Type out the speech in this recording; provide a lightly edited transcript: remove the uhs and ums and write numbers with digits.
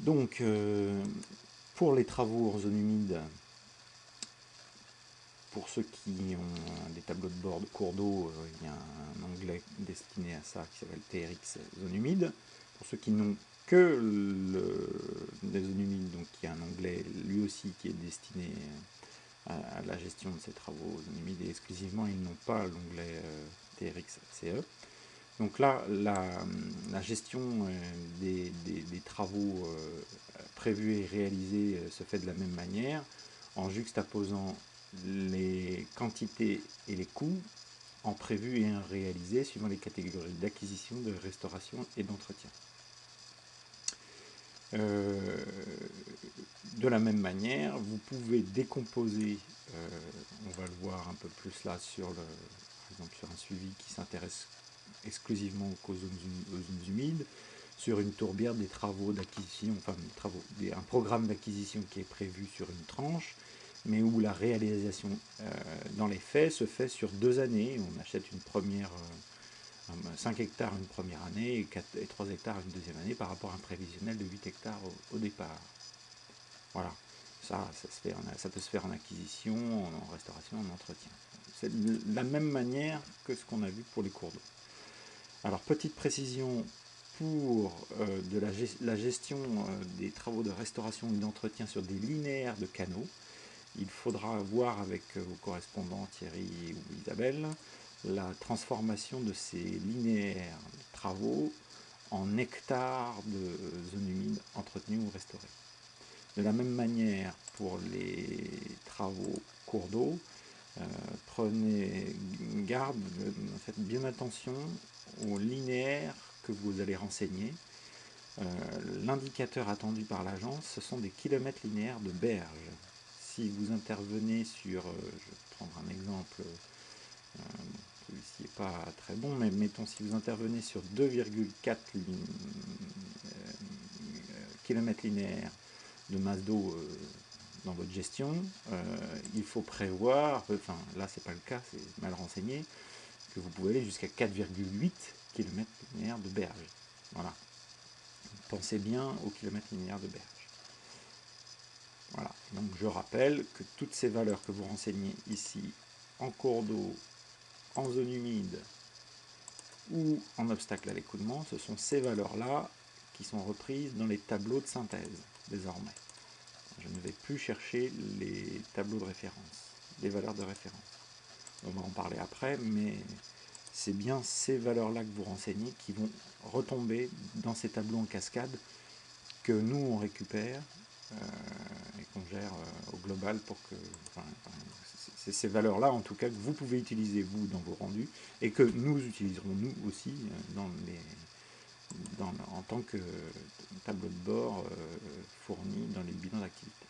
Donc, pour les travaux en zone humide, pour ceux qui ont des tableaux de bord de cours d'eau, il y a un onglet destiné à ça qui s'appelle TRX zone humide. Pour ceux qui n'ont que les zones humides, donc il y a un onglet lui aussi qui est destiné à la gestion de ces travaux aux zones humides, et exclusivement ils n'ont pas l'onglet TRX CE. Donc là, la gestion des travaux prévus et réalisés se fait de la même manière, en juxtaposant les quantités et les coûts en prévu et en réalisé suivant les catégories d'acquisition, de restauration et d'entretien. De la même manière, vous pouvez décomposer, on va le voir un peu plus là par exemple sur un suivi qui s'intéresse exclusivement aux zones humides, sur une tourbière des travaux d'acquisition, enfin un programme d'acquisition qui est prévu sur une tranche, mais où la réalisation dans les faits se fait sur 2 années. On achète une première 5 hectares une première année et 3 hectares une deuxième année par rapport à un prévisionnel de 8 hectares au départ. Voilà, ça peut se faire en acquisition, en restauration, en entretien. C'est de la même manière que ce qu'on a vu pour les cours d'eau. Alors, petite précision pour la gestion des travaux de restauration et d'entretien sur des linéaires de canaux. Il faudra voir avec vos correspondants Thierry ou Isabelle la transformation de ces linéaires de travaux en hectares de zones humides entretenues ou restaurées. De la même manière, pour les travaux cours d'eau, prenez garde, faites bien attention aux linéaires que vous allez renseigner. L'indicateur attendu par l'agence, ce sont des kilomètres linéaires de berge. Si vous intervenez sur, je vais prendre un exemple, celui-ci n'est pas très bon, mais mettons si vous intervenez sur 2,4 km linéaires de masse d'eau dans votre gestion, il faut prévoir, enfin là c'est pas le cas, c'est mal renseigné, que vous pouvez aller jusqu'à 4,8 km linéaires de berge. Voilà. Pensez bien au kilomètre linéaire de berge. Voilà. Donc je rappelle que toutes ces valeurs que vous renseignez ici en cours d'eau, en zone humide ou en obstacle à l'écoulement, ce sont ces valeurs-là qui sont reprises dans les tableaux de synthèse désormais. Je ne vais plus chercher les tableaux de référence, les valeurs de référence. On va en parler après, mais c'est bien ces valeurs-là que vous renseignez qui vont retomber dans ces tableaux en cascade que nous on récupère et qu'on gère au global pour que... c'est ces valeurs-là en tout cas que vous pouvez utiliser vous dans vos rendus et que nous utiliserons nous aussi en tant que tableau de bord fourni dans les bilans d'activité.